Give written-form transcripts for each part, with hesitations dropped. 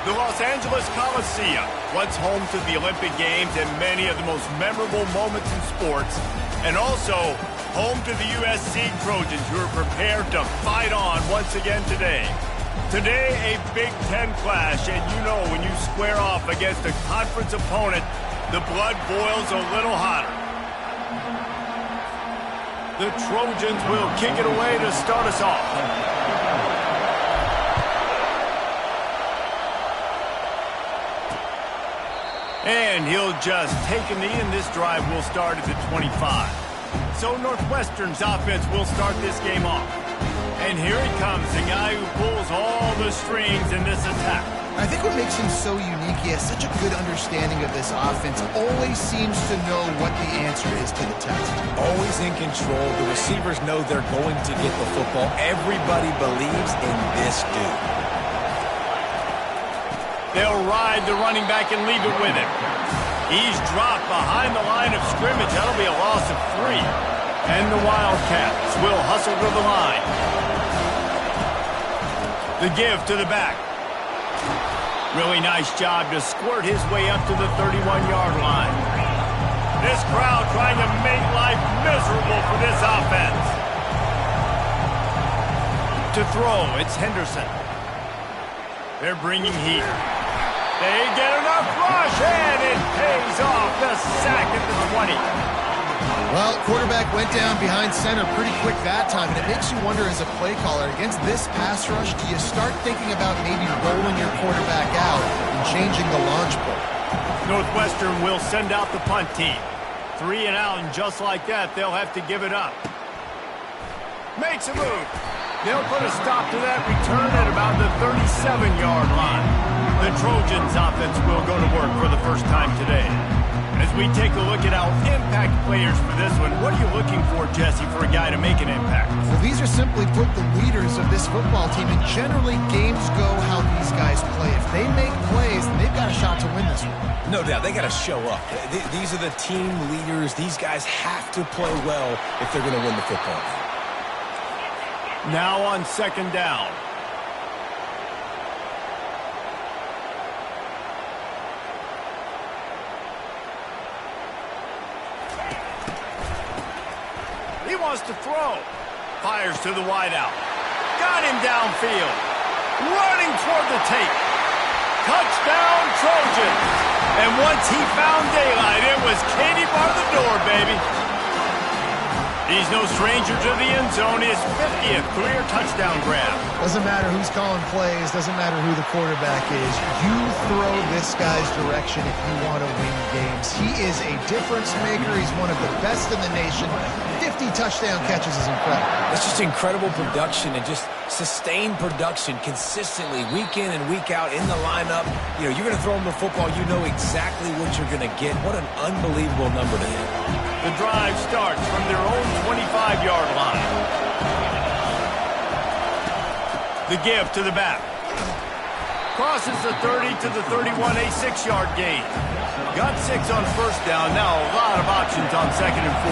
The Los Angeles Coliseum, once home to the Olympic Games and many of the most memorable moments in sports, and also home to the USC Trojans, who are prepared to fight on once again today. Today, a Big Ten clash, and you know when you square off against a conference opponent, the blood boils a little hotter. The Trojans will kick it away to start us off. And he'll just take a knee, and this drive will start at the 25. So Northwestern's offense will start this game off. And here he comes, the guy who pulls all the strings in this attack. I think what makes him so unique, he has such a good understanding of this offense, always seems to know what the answer is to the test. Always in control. The receivers know they're going to get the football. Everybody believes in this dude. They'll ride the running back and leave it with him. He's dropped behind the line of scrimmage. That'll be a loss of 3. And the Wildcats will hustle to the line. The give to the back. Really nice job to squirt his way up to the 31-yard line. This crowd trying to make life miserable for this offense. To throw, it's Henderson. They're bringing heat. They get enough rush, and it pays off. The sack at the 20. Well, quarterback went down behind center pretty quick that time, and it makes you wonder as a play caller, against this pass rush, do you start thinking about maybe rolling your quarterback out and changing the launch point? Northwestern will send out the punt team. 3 and out, and just like that, they'll have to give it up. Makes a move. They'll put a stop to that return at about the 37-yard line. The Trojans offense will go to work for the first time today. As we take a look at our impact players for this one, what are you looking for, Jesse, for a guy to make an impact? Well, these are simply put the leaders of this football team, and generally games go how these guys play. If they make plays, then they've got a shot to win this one. No doubt, they got to show up. These are the team leaders. These guys have to play well if they're going to win the football. Now on second down. He wants to throw. Fires to the wideout. Got him downfield. Running toward the tape. Touchdown, Trojans. And once he found daylight, it was Katie bar the door, baby. He's no stranger to the end zone. His 50th career touchdown grab. Doesn't matter who's calling plays. Doesn't matter who the quarterback is. You throw this guy's direction if you want to win games. He is a difference maker. He's one of the best in the nation. 50 touchdown catches is incredible. It's just incredible production and just sustained production consistently week in and week out in the lineup. You know, you're going to throw him the football. You know exactly what you're going to get. What an unbelievable number to hit. The drive starts from their own 25-yard line. The give to the back. Crosses the 30 to the 31, a 6-yard gain. Got 6 on first down. Now a lot of options on second and 4.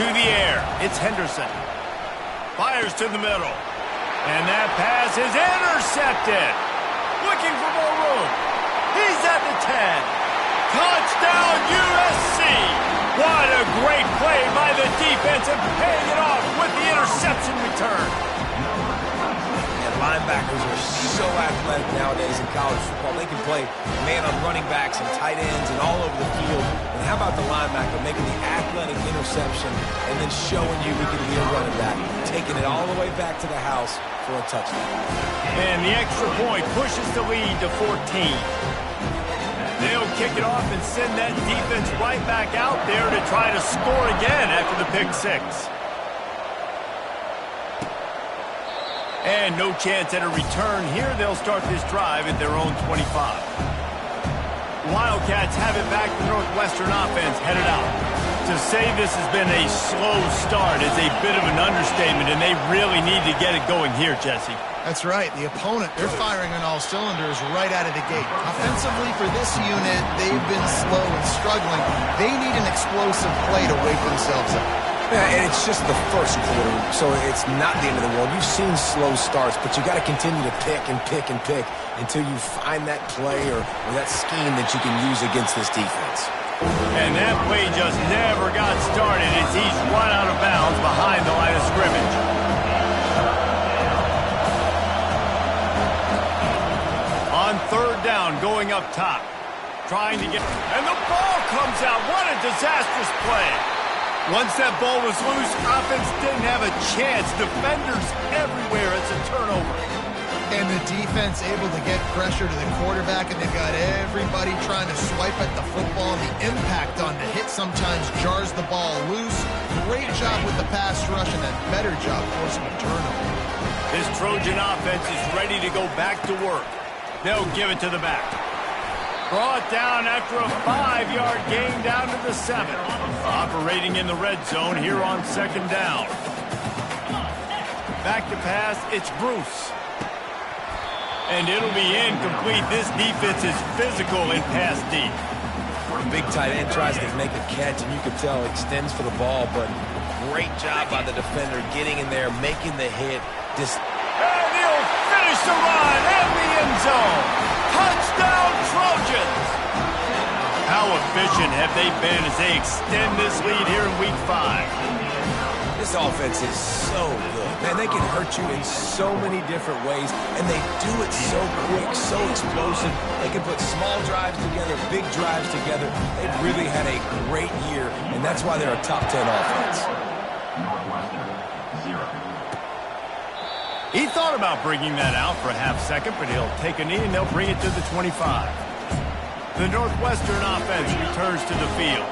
To the air, it's Henderson. Fires to the middle. And that pass is intercepted. Looking for more room. He's at the 10. Touchdown, USC. What a great play by the defense and paying it off with the interception return. And linebackers are so athletic nowadays in college football. They can play man on running backs and tight ends and all over the field. And how about the linebacker making the athletic interception and then showing you he can be a running back, taking it all the way back to the house for a touchdown. And the extra point pushes the lead to 14. They'll kick it off and send that defense right back out there to try to score again after the pick 6. And no chance at a return here. They'll start this drive at their own 25. Wildcats have it back. The Northwestern offense headed out. To say this has been a slow start is a bit of an understatement, and they really need to get it going here, Jesse. That's right. The opponent, they're firing on all cylinders right out of the gate. Offensively for this unit, they've been slow and struggling. They need an explosive play to wake themselves up. Yeah, and it's just the first quarter, so it's not the end of the world. You've seen slow starts, but you got to continue to pick and pick and pick until you find that play or that scheme that you can use against this defense. And that play just never got started as he's run out of bounds behind the line of scrimmage. On third down, going up top. Trying to get... And the ball comes out. What a disastrous play. Once that ball was loose, offense didn't have a chance. Defenders everywhere. It's a turnover. And the defense able to get pressure to the quarterback, and they've got everybody trying to swipe at the football. The impact on the hit sometimes jars the ball loose. Great job with the pass rush, and a better job forcing a turnover. This Trojan offense is ready to go back to work. They'll give it to the back. Brought down after a 5-yard gain down to the 7. Operating in the red zone here on second down. Back to pass, it's Bruce. And it'll be incomplete. This defense is physical in pass deep. The big tight end tries to make a catch, and you can tell extends for the ball, but great job by the defender getting in there, making the hit. And he'll finish the run in the end zone. Touchdown, Trojans! How efficient have they been as they extend this lead here in Week 5? This offense is so good. Man, they can hurt you in so many different ways, and they do it so quick, so explosive. They can put small drives together, big drives together. They've really had a great year, and that's why they're a top 10 offense. He thought about bringing that out for a half second, but he'll take a knee and they'll bring it to the 25. The Northwestern offense returns to the field.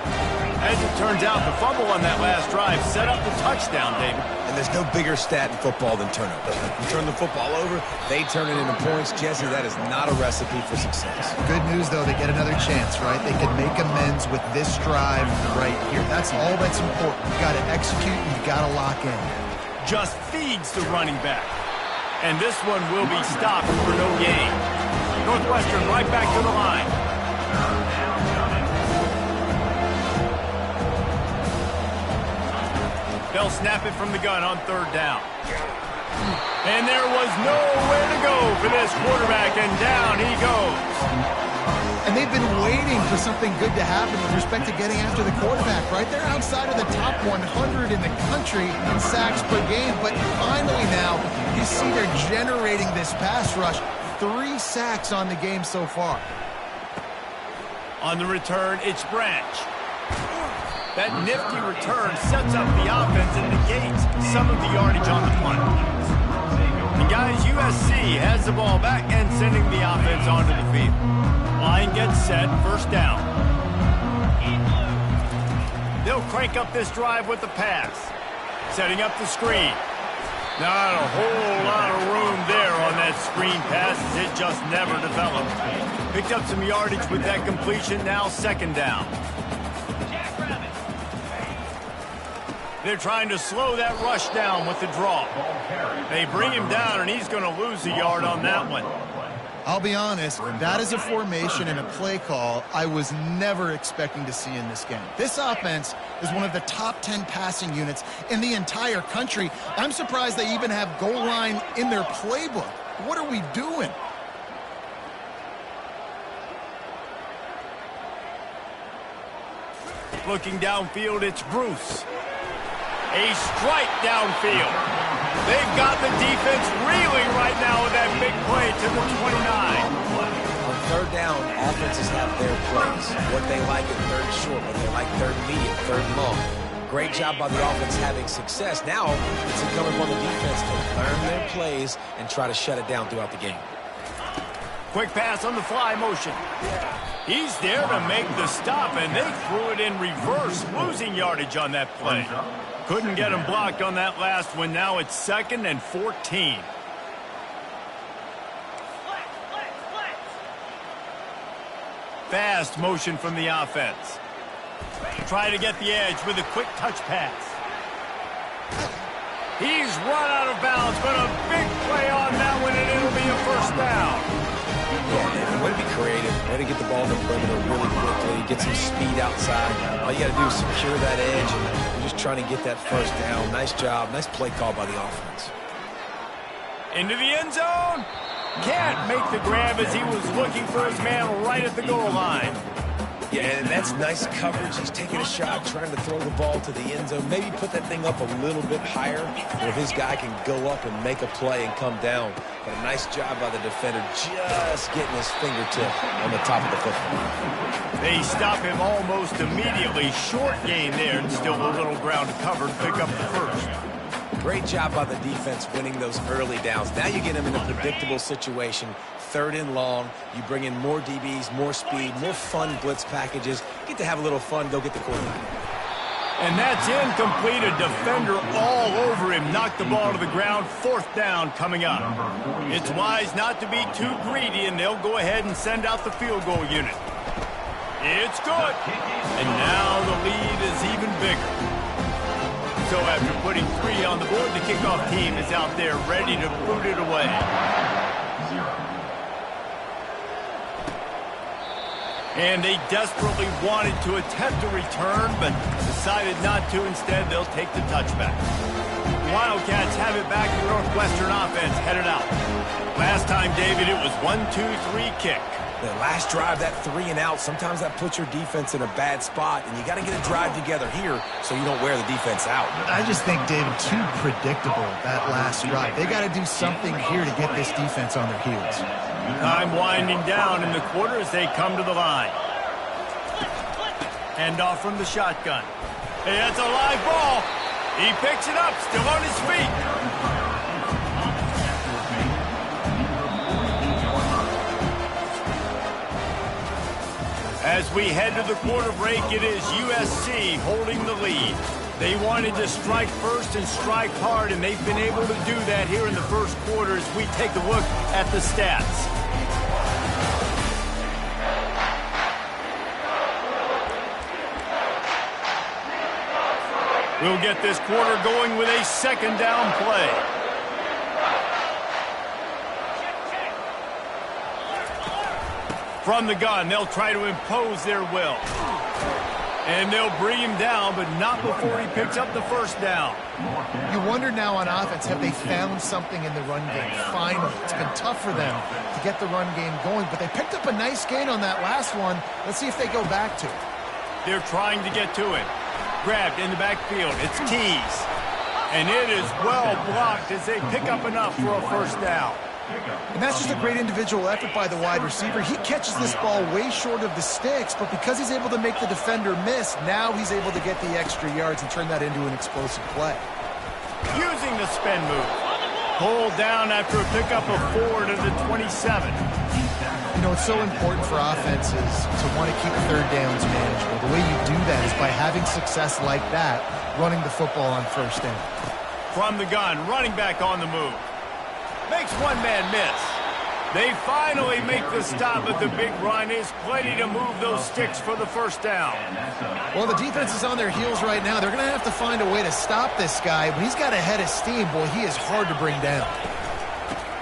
As it turns out, the fumble on that last drive set up the touchdown, David. And there's no bigger stat in football than turnovers. You turn the football over, they turn it into points. Jesse, that is not a recipe for success. Good news, though, they get another chance, right? They can make amends with this drive right here. That's all that's important. You've got to execute and you've got to lock in. Just feeds the running back. And this one will be stopped for no gain. Northwestern right back to the line. They'll snap it from the gun on third down. And there was nowhere to go for this quarterback, and down he goes. And they've been waiting for something good to happen with respect to getting after the quarterback, right? They're outside of the top 100 in the country in sacks per game, but finally now you see they're generating this pass rush. 3 sacks on the game so far. On the return, it's Branch. That nifty return sets up the offense and negates some of the yardage on the punt. And guys, USC has the ball back and sending the offense onto the field. Line gets set, first down. They'll crank up this drive with the pass. Setting up the screen. Not a whole lot of room there on that screen pass as it just never developed. Picked up some yardage with that completion, now second down. They're trying to slow that rush down with the draw. They bring him down, and he's going to lose a yard on that one. I'll be honest, that is a formation and a play call I was never expecting to see in this game. This offense is one of the top 10 passing units in the entire country. I'm surprised they even have goal line in their playbook. What are we doing? Looking downfield, it's Bruce. A strike downfield. They've got the defense reeling right now with that big play to the 29. On third down, offenses have their plays. What they like at third short, what they like third medium, third long. Great job by the offense having success. Now it's incumbent on the defense to learn their plays and try to shut it down throughout the game. Quick pass on the fly motion. He's there to make the stop, and they threw it in reverse, losing yardage on that play. Couldn't get him blocked on that last one. Now it's 2nd and 14. Fast motion from the offense. Try to get the edge with a quick touch pass. He's run out of bounds, but a big play on that one, and it'll be a first down. Yeah, if you want to be creative, Way to get the ball in the perimeter really quickly, get some speed outside. All you got to do is secure that edge, and you're just trying to get that first down. Nice job. Nice play call by the offense. Into the end zone. Can't make the grab as he was looking for his man right at the goal line. Yeah, and that's nice coverage. He's taking a shot, trying to throw the ball to the end zone. Maybe put that thing up a little bit higher where his guy can go up and make a play and come down. But a nice job by the defender just getting his fingertip on the top of the football. They stop him almost immediately. Short gain there, and still a little ground covered. Pick up the first. Great job by the defense winning those early downs. Now you get him in a predictable situation. 3rd and long. You bring in more DBs, more speed, more fun blitz packages. Get to have a little fun. Go get the quarterback. And that's incomplete. A defender all over him. Knocked the ball to the ground. 4th down coming up. It's wise not to be too greedy, and they'll go ahead and send out the field goal unit. It's good. And now the lead is even bigger. So after putting 3 on the board, the kickoff team is out there ready to boot it away. And they desperately wanted to attempt a return, but decided not to. Instead, they'll take the touchback. Wildcats have it back. The Northwestern offense headed out. Last time, David, it was 1-2-3 kick. The last drive, that 3 and out, sometimes that puts your defense in a bad spot, and you got to get a drive together here so you don't wear the defense out. I just think, David, too predictable, that last drive. They got to do something here to get this defense on their heels. Time winding down in the quarter as they come to the line. Hand off from the shotgun. Hey, that's a live ball. He picks it up, still on his feet. As we head to the quarter break, it is USC holding the lead. They wanted to strike first and strike hard, and they've been able to do that here in the first quarter as we take a look at the stats. We'll get this quarter going with a 2nd down play. From the gun, they'll try to impose their will. And they'll bring him down, but not before he picks up the 1st down. You wonder now on offense, have they found something in the run game? Finally, it's been tough for them to get the run game going, but they picked up a nice gain on that last one. Let's see if they go back to it. They're trying to get to it. Grabbed in the backfield. It's Keys. And it is well blocked as they pick up enough for a 1st down. And that's just a great individual effort by the wide receiver. He catches this ball way short of the sticks, but because he's able to make the defender miss, now he's able to get the extra yards and turn that into an explosive play. Using the spin move. Pulled down after a pickup of 4 to the 27. You know, it's so important for offenses to want to keep 3rd downs manageable. The way you do that is by having success like that, running the football on 1st down. From the gun, running back on the move. Makes one man miss. They finally make the stop, but the big run is plenty to move those sticks for the 1st down. Well, the defense is on their heels right now. They're going to have to find a way to stop this guy. When he's got a head of steam, boy, he is hard to bring down.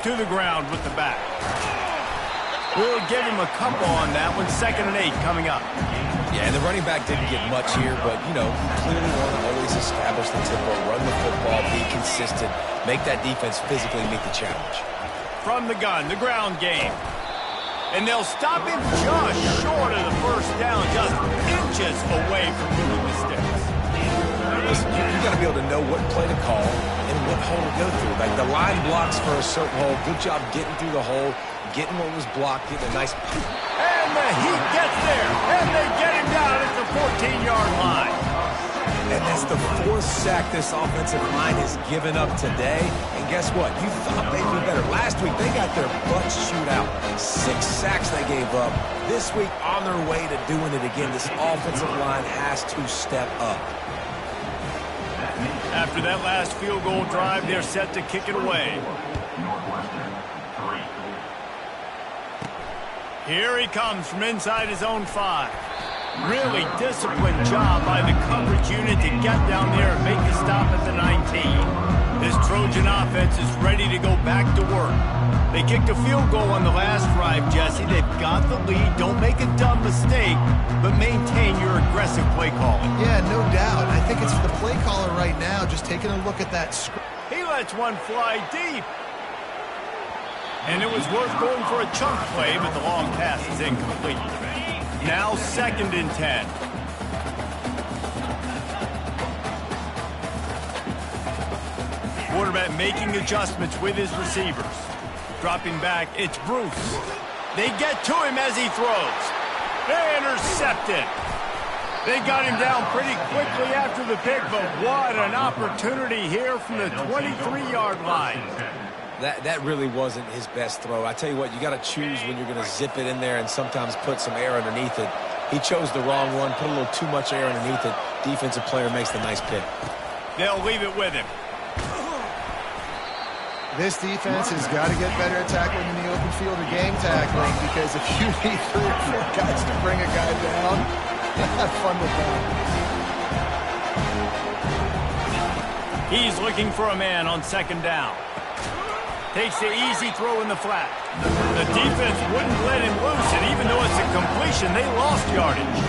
To the ground with the back. We'll give him a couple on that one. 2nd and 8 coming up. Yeah, and the running back didn't get much here, but, you know, clearly want to always establish the tempo, run the football, be consistent, make that defense physically meet the challenge. From the gun, the ground game. And they'll stop him just short of the 1st down, just inches away from moving the sticks. Listen, you got to be able to know what play to call and what hole to go through. Like the line blocks for a certain hole. Good job getting through the hole, getting what was blocked, getting a nice... And the Heat gets there, and they get him down at the 14-yard line. And that's the 4th sack this offensive line has given up today. And guess what? You thought they'd be better. Last week, they got their butts chewed out. 6 sacks they gave up. This week, on their way to doing it again, this offensive line has to step up. After that last field goal drive, they're set to kick it away. Here he comes from inside his own 5. Really disciplined job by the coverage unit to get down there and make the stop at the 19. This Trojan offense is ready to go back to work. They kicked a field goal on the last drive, Jesse. They've got the lead. Don't make a dumb mistake, but maintain your aggressive play calling. Yeah, no doubt. I think it's the play caller right now just taking a look at that script. He lets one fly deep. And it was worth going for a chunk play, but the long pass is incomplete. Now 2nd and 10. Quarterback making adjustments with his receivers. Dropping back, it's Bruce. They get to him as he throws. They intercepted. They got him down pretty quickly after the pick, but what an opportunity here from the 23-yard line. That really wasn't his best throw. I tell you what, you got to choose when you're going to zip it in there and sometimes put some air underneath it. He chose the wrong one, put a little too much air underneath it. Defensive player makes the nice pick. They'll leave it with him. This defense has got to get better at tackling in the open field or game tackling, because if you need 3 or 4 guys to bring a guy down, have fun with that. He's looking for a man on 2nd down. Takes the easy throw in the flat. The defense wouldn't let him loose, and even though it's a completion, they lost yardage.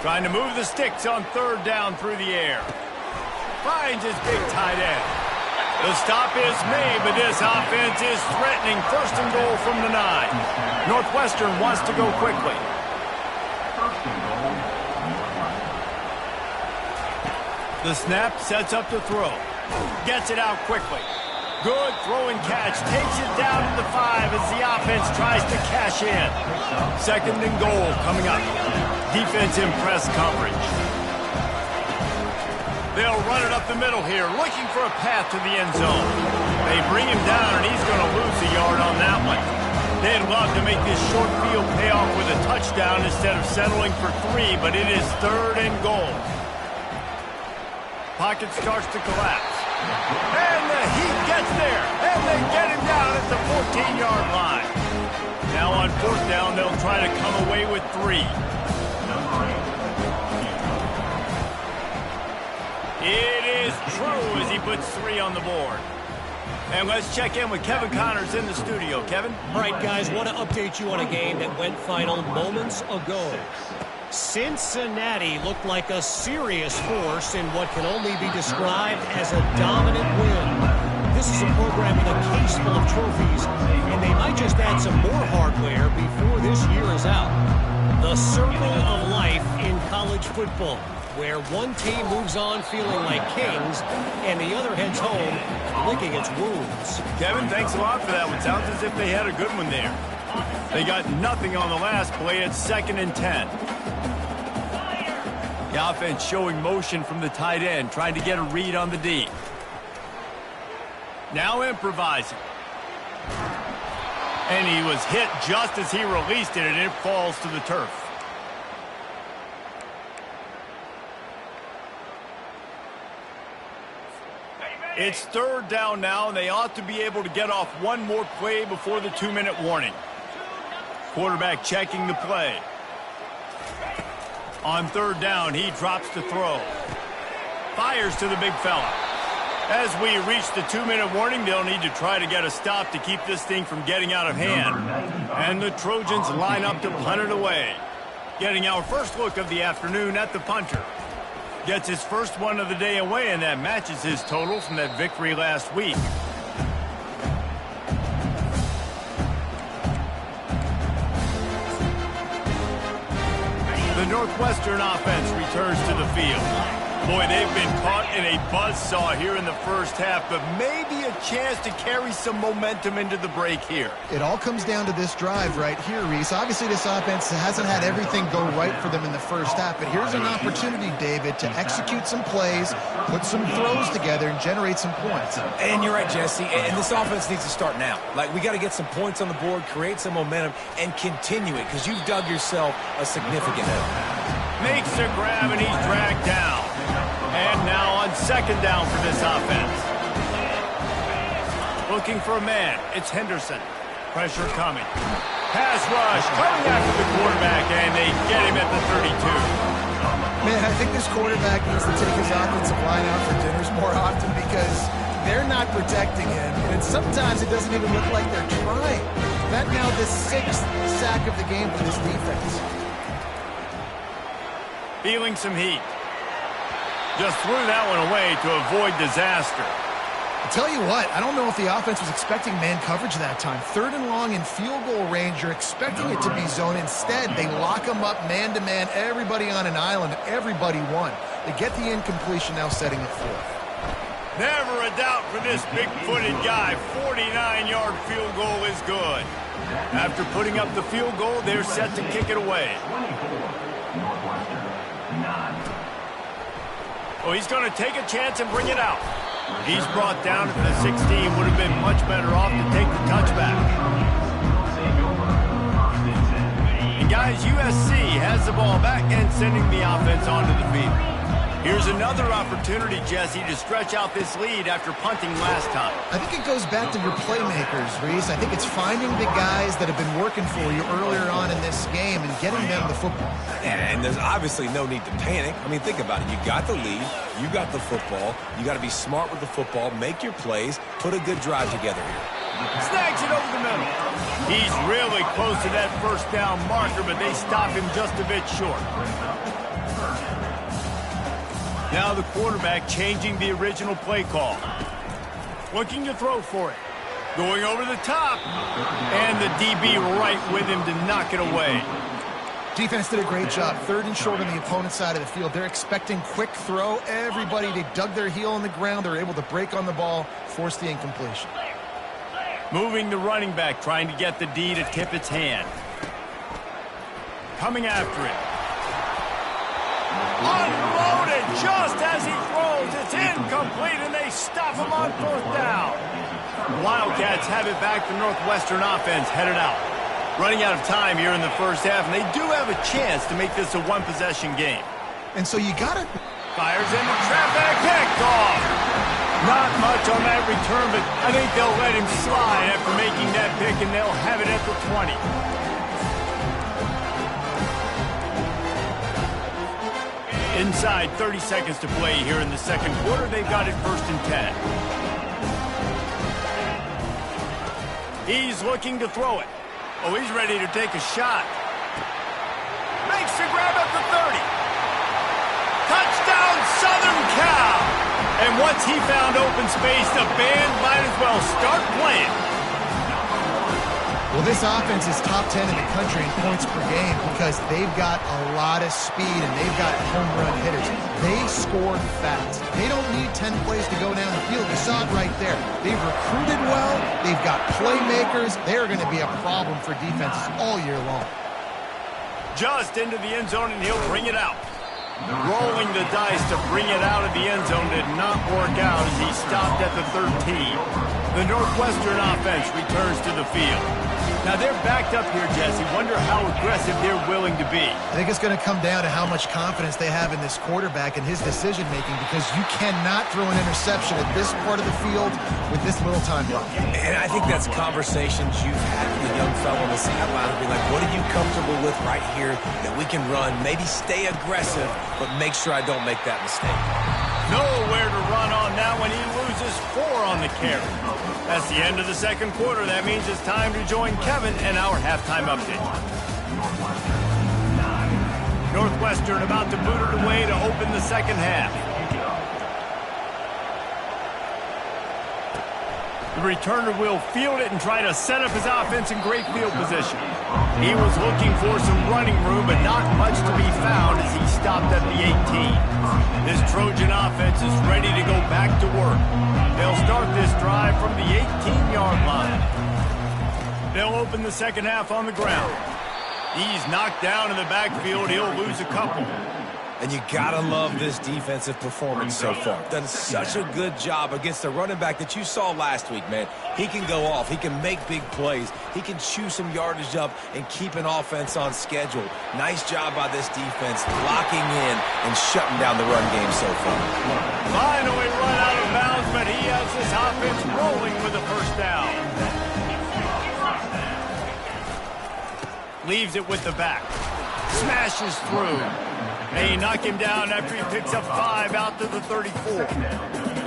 Trying to move the sticks on 3rd down through the air. Finds his big tight end. The stop is made, but this offense is threatening 1st and goal from the 9. Northwestern wants to go quickly. The snap sets up the throw. Gets it out quickly. Good throw and catch. Takes it down to the 5 as the offense tries to cash in. 2nd and goal coming up. Defense in press coverage. They'll run it up the middle here, looking for a path to the end zone. They bring him down, and he's going to lose a yard on that one. They'd love to make this short field pay off with a touchdown instead of settling for 3, but it is 3rd and goal. Pocket starts to collapse. And the Heat gets there, and they get him down at the 14-yard line. Now on 4th down, they'll try to come away with 3. It is true as he puts 3 on the board. And let's check in with Kevin Connors in the studio. Kevin? All right, guys, want to update you on a game that went final moments ago. Cincinnati looked like a serious force in what can only be described as a dominant win. This is a program with a case full of trophies, and they might just add some more hardware before this year is out. The circle of life in college football, where one team moves on feeling like kings and the other heads home licking its wounds. Kevin, thanks a lot for that one. Sounds as if they had a good one there. They got nothing on the last play at 2nd and 10. The offense showing motion from the tight end, trying to get a read on the D. Now improvising. And he was hit just as he released it, and it falls to the turf. It's 3rd down now, and they ought to be able to get off one more play before the 2-minute warning. Quarterback checking the play. On 3rd down, he drops to throw. Fires to the big fella. As we reach the 2-minute warning, they'll need to try to get a stop to keep this thing from getting out of hand. And the Trojans line up to punt it away. Getting our first look of the afternoon at the punter. Gets his first one of the day away, and that matches his total from that victory last week. The Northwestern offense returns to the field. Boy, they've been caught in a buzzsaw here in the first half, but maybe a chance to carry some momentum into the break here. It all comes down to this drive right here, Reese. Obviously, this offense hasn't had everything go right for them in the first half, but here's an opportunity, David, to execute some plays, put some throws together, and generate some points. And you're right, Jesse, and this offense needs to start now. Like, we got to get some points on the board, create some momentum, and continue it, because you've dug yourself a significant hole. Makes a grab, and he's dragged down. And now on 2nd down for this offense. Looking for a man. It's Henderson. Pressure coming. Pass rush coming after the quarterback, and they get him at the 32. Man, I think this quarterback needs to take his offensive line out for dinners more often because they're not protecting him, and sometimes it doesn't even look like they're trying. That now the 6th sack of the game for this defense. Feeling some heat. Just threw that one away to avoid disaster. I'll tell you what, I don't know if the offense was expecting man coverage that time. 3rd and long in field goal range, you're expecting it to be zone. Instead, they lock them up man-to-man, everybody on an island, everybody won. They get the incompletion, now setting it forth. Never a doubt for this big-footed guy. 49-yard field goal is good. After putting up the field goal, they're set to kick it away. Oh, he's going to take a chance and bring it out. He's brought down at the 16. Would have been much better off to take the touchback. And guys, USC has the ball back and sending the offense onto the field. Here's another opportunity, Jesse, to stretch out this lead after punting last time. I think it goes back to your playmakers, Reese. I think it's finding the guys that have been working for you earlier on in this game and getting them the football. And there's obviously no need to panic. I mean, think about it. You got the lead. You got the football. You got to be smart with the football. Make your plays. Put a good drive together here. Snags it over the middle. He's really close to that first down marker, but they stop him just a bit short. Now the quarterback changing the original play call. Looking to throw for it. Going over the top. And the DB right with him to knock it away. Defense did a great job. 3rd and short on the opponent's side of the field. They're expecting quick throw. Everybody, they dug their heel on the ground. They're able to break on the ball, force the incompletion. Moving the running back, trying to get the D to tip its hand. Coming after it. Unloaded just as he throws. It's incomplete, and they stop him on 4th down. Wildcats have it back. The Northwestern offense headed out. Running out of time here in the first half, and they do have a chance to make this a one-possession game. And so you got to... Fires in the trap and picked off. Not much on that return, but I think they'll let him slide after making that pick, and they'll have it at the 20. Inside 30 seconds to play here in the second quarter. They've got it 1st and 10. He's looking to throw it. Oh, he's ready to take a shot. Makes the grab at the 30. Touchdown, Southern Cal. And once he found open space, the band might as well start playing. Well, this offense is top 10 in the country in points per game because they've got a lot of speed and they've got home run hitters. They score fast. They don't need 10 plays to go down the field. You saw it right there. They've recruited well. They've got playmakers. They're going to be a problem for defenses all year long. Just into the end zone, and he'll bring it out. Rolling the dice to bring it out of the end zone did not work out as he stopped at the 13. The Northwestern offense returns to the field. Now they're backed up here, Jesse. Wonder how aggressive they're willing to be. I think it's going to come down to how much confidence they have in this quarterback and his decision-making because you cannot throw an interception at this part of the field with this little time left. And I think that's conversations you've had with the young fellow on the sideline. Be like, what are you comfortable with right here that we can run? Maybe stay aggressive, but make sure I don't make that mistake. Nowhere to run on now when he loses 4 on the carry. That's the end of the second quarter. That means it's time to join Kevin and our halftime update. Northwestern about to boot it away to open the second half. The returner will field it and try to set up his offense in great field position. He was looking for some running room, but not much to be found as he stopped at the 18. This Trojan offense is ready to go back to work. They'll start this drive from the 18-yard line. They'll open the second half on the ground. He's knocked down in the backfield. He'll lose a couple. And you got to love this defensive performance so far. Done such a good job against the running back that you saw last week, man. He can go off. He can make big plays. He can chew some yardage up and keep an offense on schedule. Nice job by this defense locking in and shutting down the run game so far. Finally run out of bounds, but he has this offense rolling with a first down. Leaves it with the back. Smashes through. They knock him down after he picks up 5 out to the 34.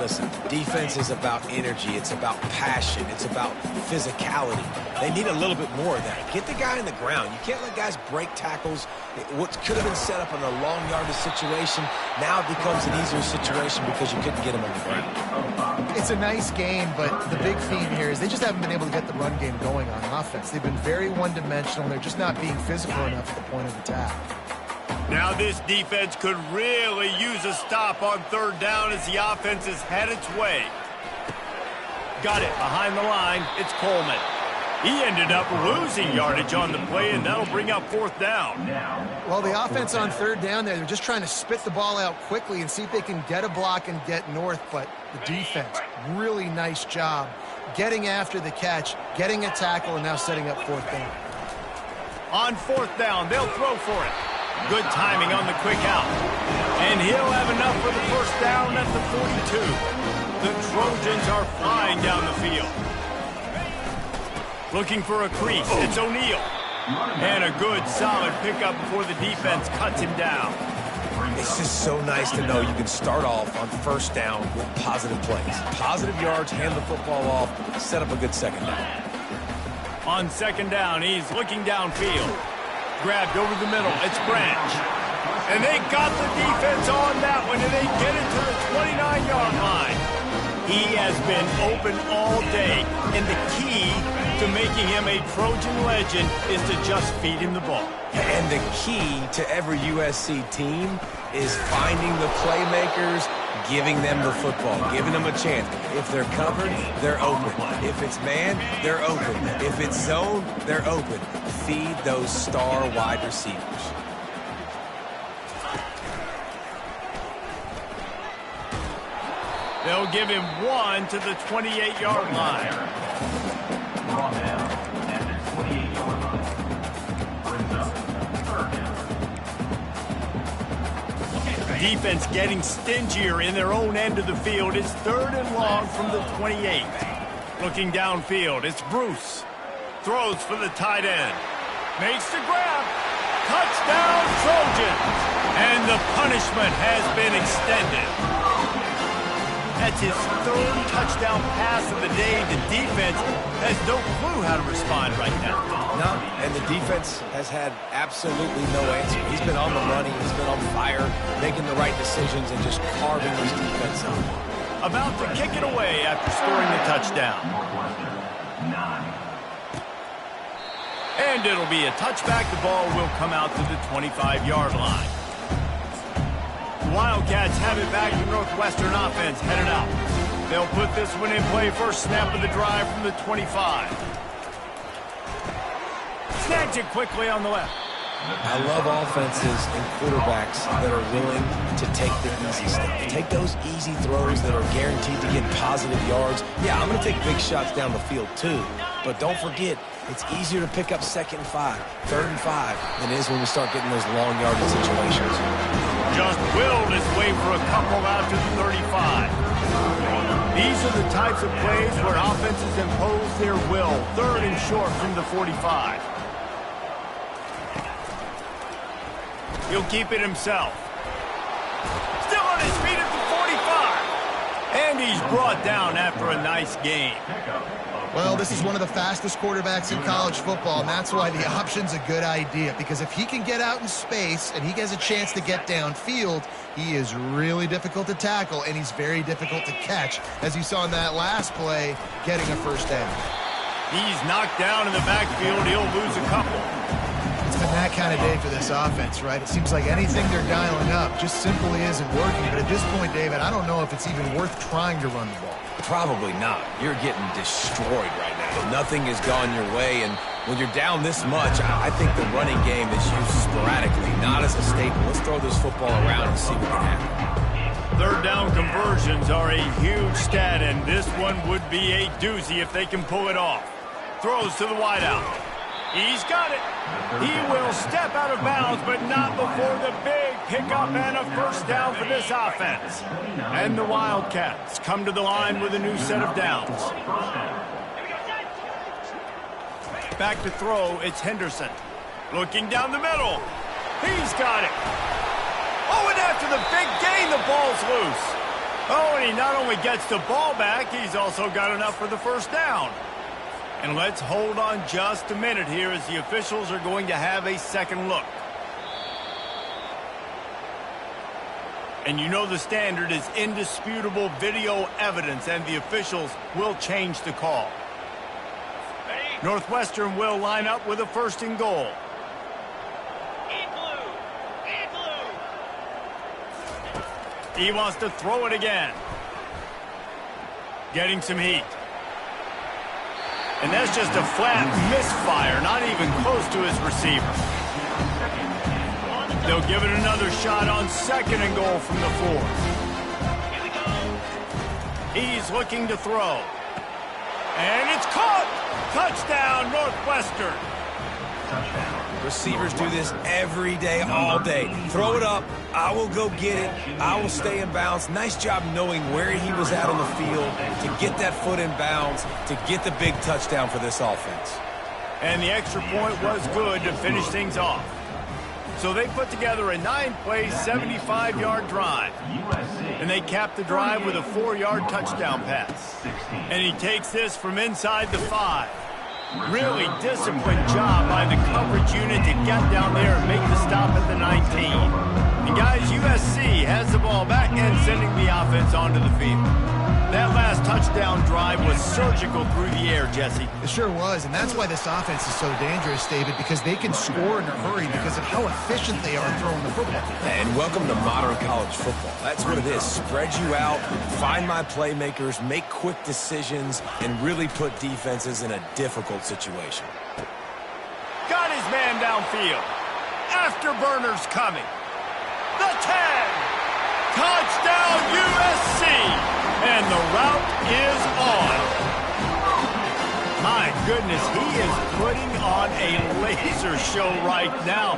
Listen, defense is about energy. It's about passion. It's about physicality. They need a little bit more of that. Get the guy in the ground. You can't let guys break tackles. What could have been set up in a long yardage situation, now it becomes an easier situation because you couldn't get him on the ground. It's a nice game, but the big theme here is they just haven't been able to get the run game going on offense. They've been very one-dimensional. They're just not being physical enough at the point of attack. Now this defense could really use a stop on 3rd down as the offense has had its way. Got it behind the line. It's Coleman. He ended up losing yardage on the play, and that'll bring up 4th down. Well, the offense on 3rd down there, they're just trying to spit the ball out quickly and see if they can get a block and get north. But the defense, really nice job getting after the catch, getting a tackle, and now setting up 4th down. On 4th down, they'll throw for it. Good timing on the quick out. And he'll have enough for the 1st down at the 42. The Trojans are flying down the field. Looking for a crease. It's O'Neal. And a good, solid pickup before the defense cuts him down. It's just so nice to know you can start off on 1st down with positive plays. Positive yards, hand the football off, set up a good 2nd down. On 2nd down, he's looking downfield. Grabbed over the middle. It's Branch. And they got the defense on that one, and they get it to the 29-yard line. He has been open all day, and the key to making him a Trojan legend is to just feed him the ball. And the key to every USC team is finding the playmakers, giving them the football, giving them a chance. If they're covered, they're open. If it's man, they're open. If it's zone, they're open. Feed those star wide receivers. They'll give him 1 to the 28-yard line. Defense getting stingier in their own end of the field. It's 3rd and long from the 28. Looking downfield, it's Bruce. Throws for the tight end. Makes the grab. Touchdown, Trojans. And the punishment has been extended. That's his 3rd touchdown pass of the day. The defense has no clue how to respond right now. No, and the defense has had absolutely no answer. He's been on the money. He's been on fire, making the right decisions and just carving this defense up. About to kick it away after scoring the touchdown. And it'll be a touchback. The ball will come out to the 25-yard line. Wildcats have it back. The Northwestern offense headed out. They'll put this one in play. First snap of the drive from the 25. Snags it quickly on the left. I love offenses and quarterbacks that are willing to take the easy stuff. Take those easy throws that are guaranteed to get positive yards. Yeah, I'm going to take big shots down the field too. But don't forget, it's easier to pick up 2nd and 5, 3rd and 5 than it is when we start getting those long yardage situations. Just willed his way for a couple out to the 35. These are the types of plays where offenses impose their will. 3rd and short from the 45. He'll keep it himself. Still on his feet at the 45. And he's brought down after a nice gain. Well, this is one of the fastest quarterbacks in college football, and that's why the option's a good idea, because if he can get out in space and he gets a chance to get downfield, he is really difficult to tackle, and he's very difficult to catch, as you saw in that last play, getting a 1st down. He's knocked down in the backfield. He'll lose a couple. It's been that kind of day for this offense, right? It seems like anything they're dialing up just simply isn't working. But at this point, David, I don't know if it's even worth trying to run the ball. Probably not. You're getting destroyed right now. Nothing has gone your way, and when you're down this much, I think the running game is used sporadically, not as a staple. Let's throw this football around and see what can happen. 3rd down conversions are a huge stat, and this one would be a doozy if they can pull it off. Throws to the wideout. He's got it. He will step out of bounds, but not before the big pickup and a 1st down for this offense. And the Wildcats come to the line with a new set of downs. Back to throw, it's Henderson. Looking down the middle. He's got it. Oh, and after the big gain, the ball's loose. Oh, and he not only gets the ball back, he's also got enough for the first down. And let's hold on just a minute here as the officials are going to have a second look. And you know the standard is indisputable video evidence, and the officials will change the call. Northwestern will line up with a first and goal. He wants to throw it again. Getting some heat. And that's just a flat misfire, not even close to his receiver. They'll give it another shot on second and goal from the 4. He's looking to throw. And it's caught! Touchdown, Northwestern! Receivers do this every day, all day. Throw it up. I will go get it. I will stay in bounds. Nice job knowing where he was at on the field to get that foot in bounds, to get the big touchdown for this offense. And the extra point was good to finish things off. So they put together a 9-play, 75-yard drive. And they capped the drive with a 4-yard touchdown pass. And he takes this from inside the 5. Really disciplined job by the coverage unit to get down there and make the stop at the 19. And guys, USC has the ball back and sending the offense onto the field. That last touchdown drive was surgical through the air, Jesse. It sure was, and that's why this offense is so dangerous, David, because they can score in a hurry because of how efficient they are throwing the football. And welcome to modern college football. That's what it is. Spread you out, find my playmakers, make quick decisions, and really put defenses in a difficult situation. Got his man downfield. Afterburners coming. The 10. Touchdown, USC. And the route is on. My goodness, he is putting on a laser show right now.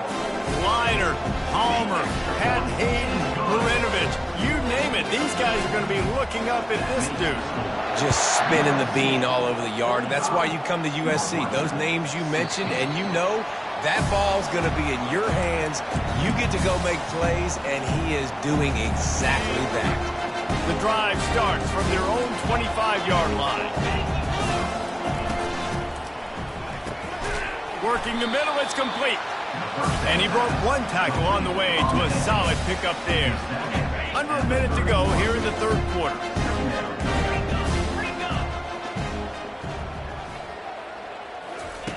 Liner, Palmer, Pat Hayden, Marinovich, you name it. These guys are going to be looking up at this dude. Just spinning the bean all over the yard. And that's why you come to USC. Those names you mentioned, and you know that ball's going to be in your hands. You get to go make plays, and he is doing exactly that. The drive starts from their own 25-yard line. Working the middle, it's complete. And he broke one tackle on the way to a solid pickup there. Under a minute to go here in the third quarter.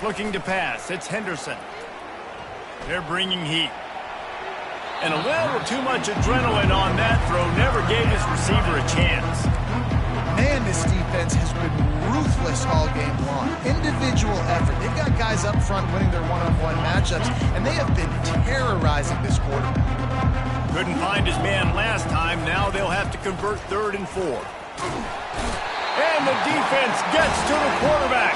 Looking to pass, it's Henderson. They're bringing heat. And a little too much adrenaline on that throw never gave his receiver a chance. Man, this defense has been ruthless all game long. Individual effort. They've got guys up front winning their one-on-one matchups, and they have been terrorizing this quarterback. Couldn't find his man last time. Now they'll have to convert 3rd and 4. And the defense gets to the quarterback.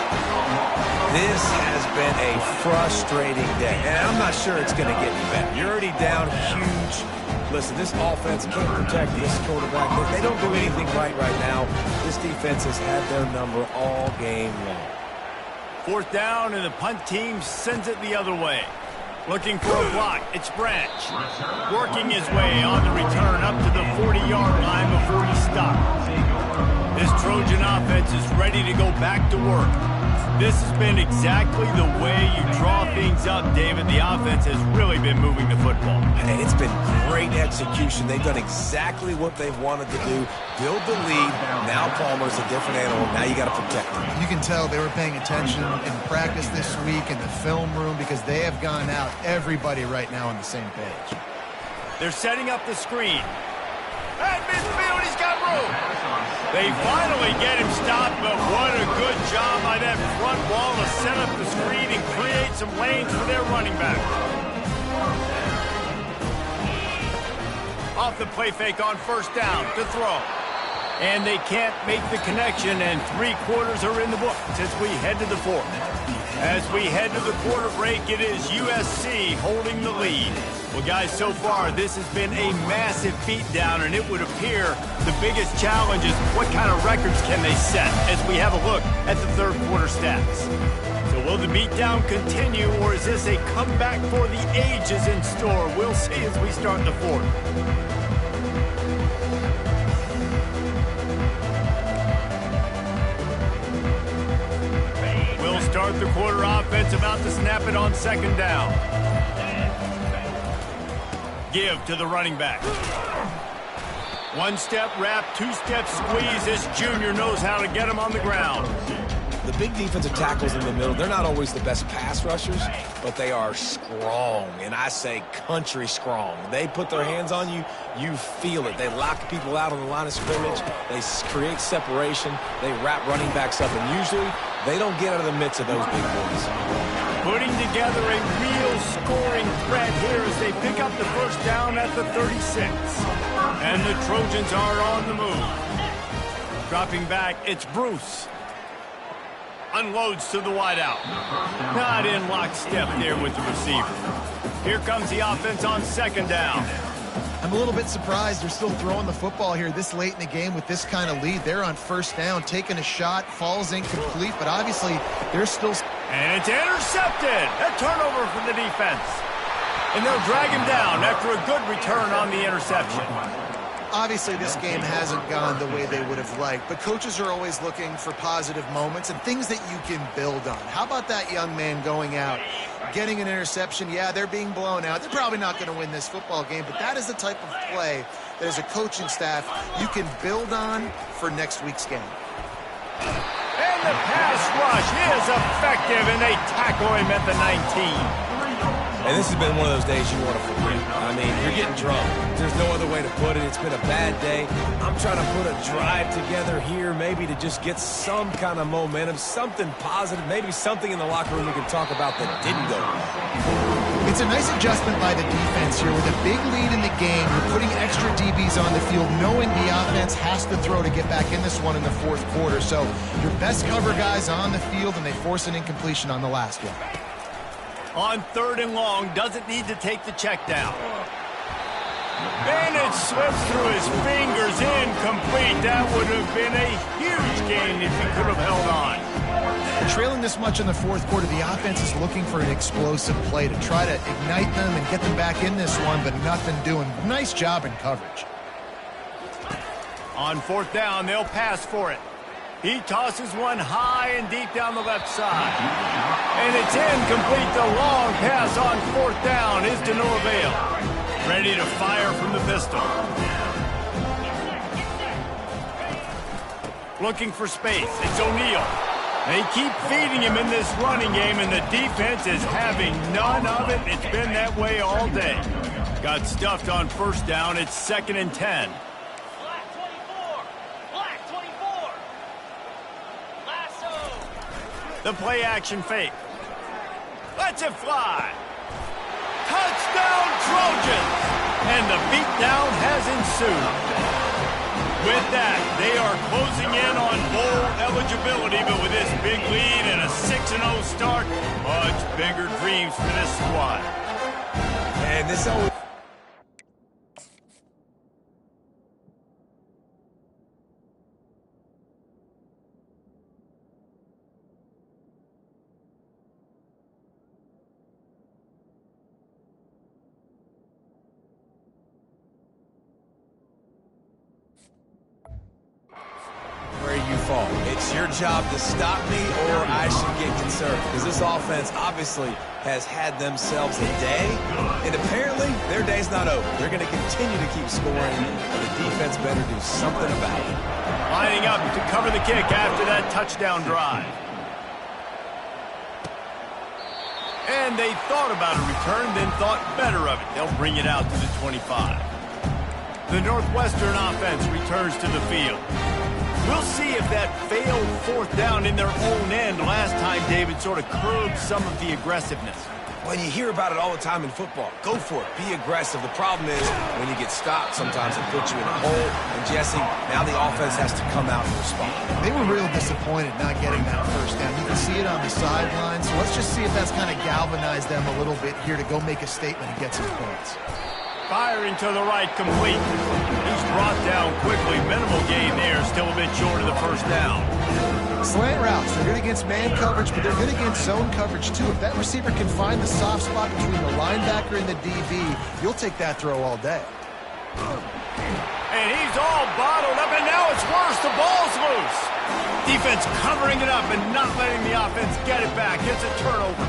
This has been a frustrating day, and I'm not sure it's going to get any better. You're already down huge. Listen, this offense can't protect this quarterback. They don't do anything right now. This defense has had their number all game long. 4th down, and the punt team sends it the other way. Looking for a block. It's Branch. Working his way on the return up to the 40-yard line before he stopped. This Trojan offense is ready to go back to work. This has been exactly the way you draw things up, David. The offense has really been moving the football. And it's been great execution. They've done exactly what they've wanted to do. Build the lead. Now Palmer's a different animal. Now you got to protect him. You can tell they were paying attention in practice this week in the film room because they have gone out, everybody right now on the same page. They're setting up the screen. At midfield, he's got room. They finally get him stopped, but what a good job by that front wall to set up the screen and create some lanes for their running back. Off the play fake on 1st down to throw. And they can't make the connection, and 3 quarters are in the books as we head to the 4th. As we head to the quarter break, it is USC holding the lead. Well, guys, so far, this has been a massive beatdown, and it would appear the biggest challenge is what kind of records can they set as we have a look at the 3rd quarter stats. So Will the beatdown continue, or is this a comeback for the ages in store? We'll see as we start the fourth. We'll start the quarter offense, about to snap it on second down. Give to the running back. One-step wrap, two-step squeeze. This junior knows how to get him on the ground. The big defensive tackles in the middle, they're not always the best pass rushers, but they are strong, and I say country strong. They put their hands on you, you feel it. They lock people out on the line of scrimmage. They create separation. They wrap running backs up, and usually they don't get out of the midst of those big boys. Putting together a real scoring threat here as they pick up the first down at the 36. And the Trojans are on the move. Dropping back, it's Bruce. Unloads to the wideout. Not in lockstep there with the receiver. Here comes the offense on second down. I'm a little bit surprised they're still throwing the football here this late in the game with this kind of lead. They're on first down, taking a shot, falls incomplete, but obviously they're still... And it's intercepted. A turnover for the defense. And they'll drag him down after a good return on the interception. Obviously, this game hasn't gone the way they would have liked, but coaches are always looking for positive moments and things that you can build on. How about that young man going out, getting an interception? Yeah, they're being blown out. They're probably not going to win this football game, but that is the type of play that as a coaching staff you can build on for next week's game. And the pass rush is effective, and they tackle him at the 19. And this has been one of those days you want to forget. I mean, you're getting drunk. There's no other way to put it. It's been a bad day. I'm trying to put a drive together here, maybe to just get some kind of momentum, something positive, maybe something in the locker room we can talk about that didn't go well. It's a nice adjustment by the defense here. With a big lead in the game, you're putting extra DBs on the field, knowing the offense has to throw to get back in this one in the fourth quarter. So your best cover guys on the field, and they force an incompletion on the last one. On third and long, doesn't need to take the check down. And it slips through his fingers, incomplete. That would have been a huge gain if he could have held on. Trailing this much in the fourth quarter, the offense is looking for an explosive play to try to ignite them and get them back in this one, but nothing doing. Nice job in coverage. On fourth down, they'll pass for it. He tosses one high and deep down the left side. And it's incomplete. The long pass on fourth down is to no avail. Ready to fire from the pistol. Looking for space. It's O'Neal. They keep feeding him in this running game, and the defense is having none of it. It's been that way all day. Got stuffed on first down. It's 2nd and 10. The play-action fake. Lets it fly. Touchdown, Trojans! And the beatdown has ensued. With that, they are closing in on bowl eligibility, but with this big lead and a 6-0 start, much bigger dreams for this squad. And this always... It's your job to stop me, or I should get concerned, because this offense obviously has had themselves a day, and apparently their day's not over. They're going to continue to keep scoring, and the defense better do something about it. Lining up to cover the kick after that touchdown drive. And they thought about a return, then thought better of it. They'll bring it out to the 25. The Northwestern offense returns to the field. We'll see if that failed fourth down in their own end last time, David, sort of curbed some of the aggressiveness. When you hear about it all the time in football, go for it. Be aggressive. The problem is when you get stopped, sometimes it puts you in a hole. And, Jesse, now the offense has to come out and respond. They were real disappointed not getting that first down. You can see it on the sideline. So let's just see if that's kind of galvanized them a little bit here to go make a statement and get some points. Firing to the right, complete. He's brought down quickly. Minimal gain there, still a bit short of the first down. Slant routes, they're good against man coverage, but they're good against zone coverage too. If that receiver can find the soft spot between the linebacker and the DB, you'll take that throw all day. And he's all bottled up, and now it's worse. The ball's loose. Defense covering it up and not letting the offense get it back. It's a turnover.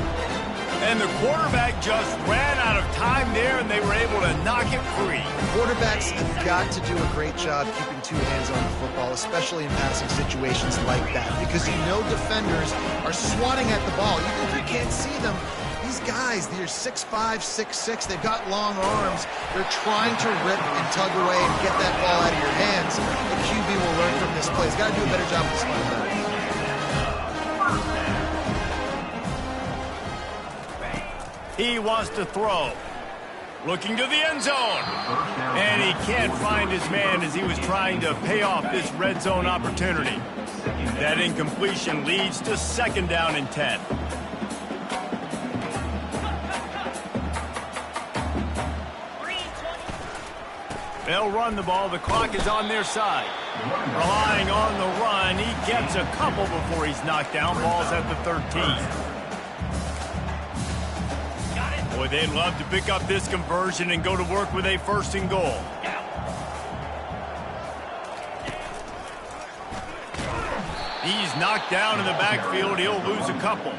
And the quarterback just ran out of time there, and they were able to knock it free. Quarterbacks have got to do a great job keeping two hands on the football, especially in passing situations like that, because you know defenders are swatting at the ball. Even if you can't see them, these guys, they're 6'5", 6'6", they've got long arms. They're trying to rip and tug away and get that ball out of your hands. The QB will learn from this play. He's got to do a better job with this linebacker. He wants to throw. Looking to the end zone. And he can't find his man as he was trying to pay off this red zone opportunity. That incompletion leads to 2nd down and 10. They'll run the ball. The clock is on their side. Relying on the run. He gets a couple before he's knocked down. Ball's at the 13. Boy, they'd love to pick up this conversion and go to work with a 1st and goal. He's knocked down in the backfield. He'll lose a couple.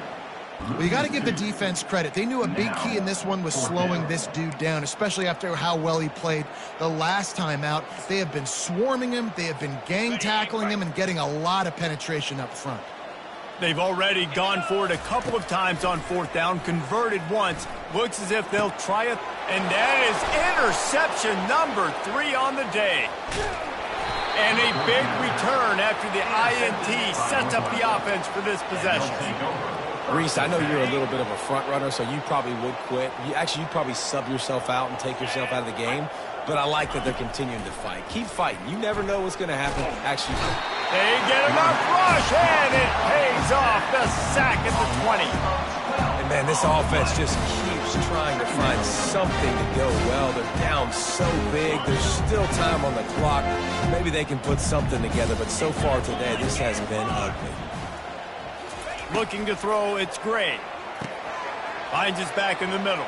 Well, you got to give the defense credit. They knew a big key in this one was slowing this dude down, especially after how well he played the last time out. They have been swarming him. They have been gang tackling him and getting a lot of penetration up front. They've already gone for it a couple of times on 4th down, converted once. Looks as if they'll try it, and that is interception number 3 on the day. And a big return after the INT sets up the offense for this possession. Reese, I know you're a little bit of a front runner, so you probably would quit. You'd probably sub yourself out and take yourself out of the game. But I like that they're continuing to fight. Keep fighting. You never know what's going to happen. Actually, they get enough rush, and it pays off. The sack at the 20. And, man, this offense just keeps trying to find something to go well. They're down so big. There's still time on the clock. Maybe they can put something together. But so far today, this has been ugly. Looking to throw, it's Gray. Finds his back in the middle.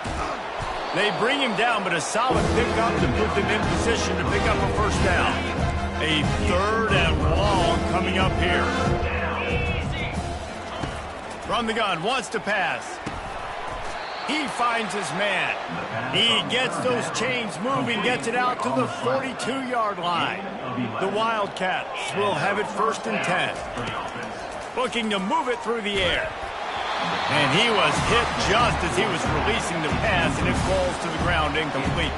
They bring him down, but a solid pickup to put them in position to pick up a 1st down. A 3rd and long coming up here. From the gun, wants to pass. He finds his man. He gets those chains moving, gets it out to the 42-yard line. The Wildcats will have it 1st and 10. Looking to move it through the air. And he was hit just as he was releasing the pass, and it falls to the ground incomplete.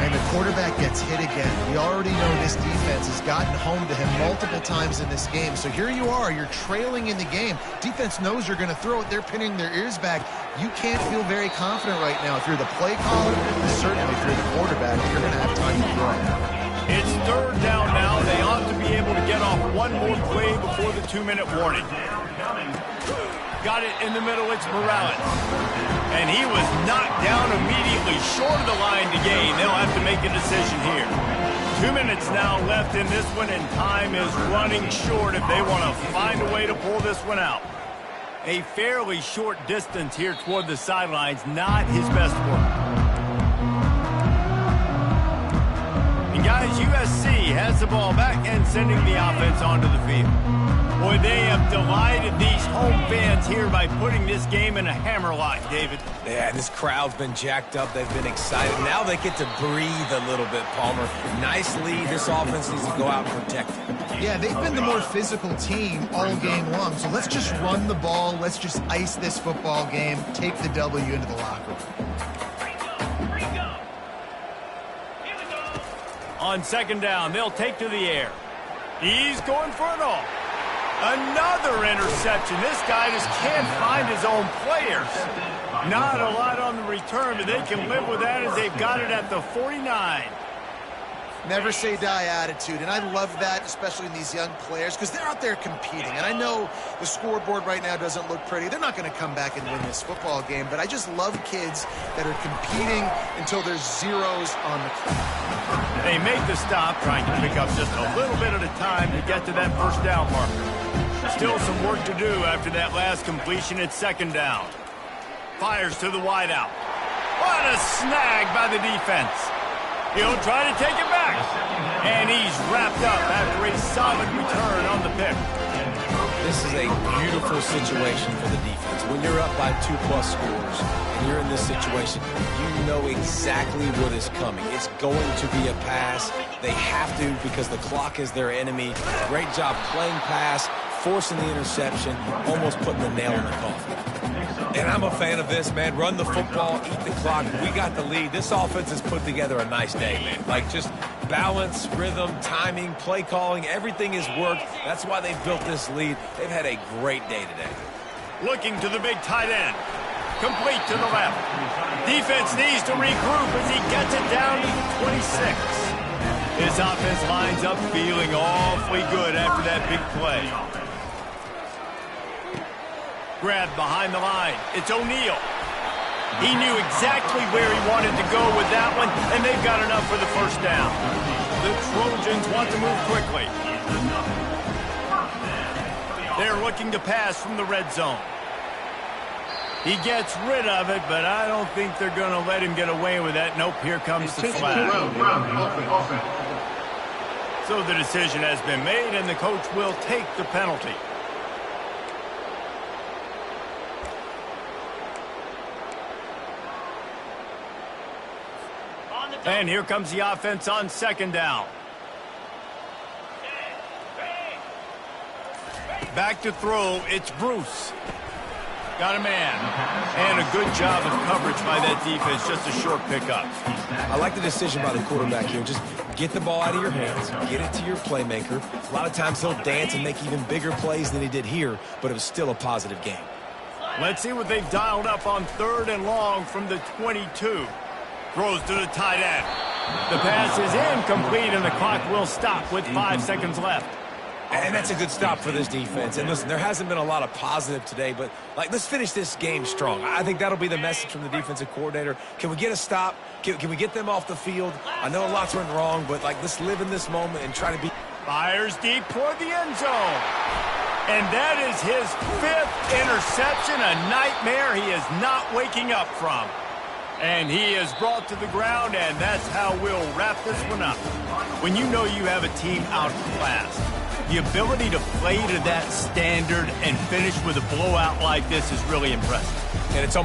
And the quarterback gets hit again. We already know this defense has gotten home to him multiple times in this game. So here you are, you're trailing in the game. Defense knows you're going to throw it. They're pinning their ears back. You can't feel very confident right now. If you're the play caller, and certainly if you're the quarterback, you're going to have time to throw. It's 3rd down now. They ought to be able to get off one more play before the 2-minute warning. Got it in the middle. It's Morales. And he was knocked down immediately short of the line to gain. They'll have to make a decision here. 2 minutes now left in this one, and time is running short if they want to find a way to pull this one out. A fairly short distance here toward the sidelines. Not his best work. And guys, USC has the ball back and sending the offense onto the field. Boy, they have delighted these home fans here by putting this game in a hammerlock, David. Yeah, this crowd's been jacked up. They've been excited. Now they get to breathe a little bit, Palmer. Nice lead. This offense needs to go out and protect it. Yeah, they've been the more physical team all game long. So let's just run the ball. Let's just ice this football game. Take the W into the locker room. On 2nd down, they'll take to the air. He's going for it all. Another interception. This guy just can't find his own players. Not a lot on the return, but they can live with that as they've got it at the 49. never say die attitude, and I love that, especially in these young players, because they're out there competing. And I know the scoreboard right now doesn't look pretty. They're not going to come back and win this football game, but I just love kids that are competing until there's zeros on the clock. They make the stop, trying to pick up just a little bit at a time to get to that first down marker. Still some work to do after that last completion at second down. Fires to the wideout. What a snag by the defense. He'll try to take it back. And he's wrapped up after a solid return on the pick. This is a beautiful situation for the defense. When you're up by 2+ scores and you're in this situation, you know exactly what is coming. It's going to be a pass. They have to because the clock is their enemy. Great job playing pass, forcing the interception, almost putting the nail in the coffin. And I'm a fan of this, man. Run the football, eat the clock. We got the lead. This offense has put together a nice day, man. Like just balance, rhythm, timing, play calling, everything has worked. That's why they built this lead. They've had a great day today. Looking to the big tight end. Complete to the left. Defense needs to regroup as he gets it down to 26. His offense lines up feeling awfully good after that big play. Grabbed behind the line. It's O'Neal. He knew exactly where he wanted to go with that one, and they've got enough for the first down. The Trojans want to move quickly. They're looking to pass from the red zone. He gets rid of it, but I don't think they're going to let him get away with that. Nope, here comes the flag. So the decision has been made, and the coach will take the penalty. And here comes the offense on second down. Back to throw, it's Bruce. Got a man. And a good job of coverage by that defense, just a short pickup. I like the decision by the quarterback here. Just get the ball out of your hands, get it to your playmaker. A lot of times he'll dance and make even bigger plays than he did here, but it was still a positive game. Let's see what they've dialed up on 3rd and long from the 22. Throws to the tight end. The pass is incomplete, and the clock will stop with 5 seconds left. And that's a good stop for this defense. And listen, there hasn't been a lot of positive today, but let's finish this game strong. I think that'll be the message from the defensive coordinator. Can we get a stop? Can we get them off the field? I know lots went wrong, but let's live in this moment and try to be. Fires deep toward the end zone. And that is his 5th interception, a nightmare he is not waking up from. And he is brought to the ground, and that's how we'll wrap this one up. When you know you have a team outclassed, the ability to play to that standard and finish with a blowout like this is really impressive. And it's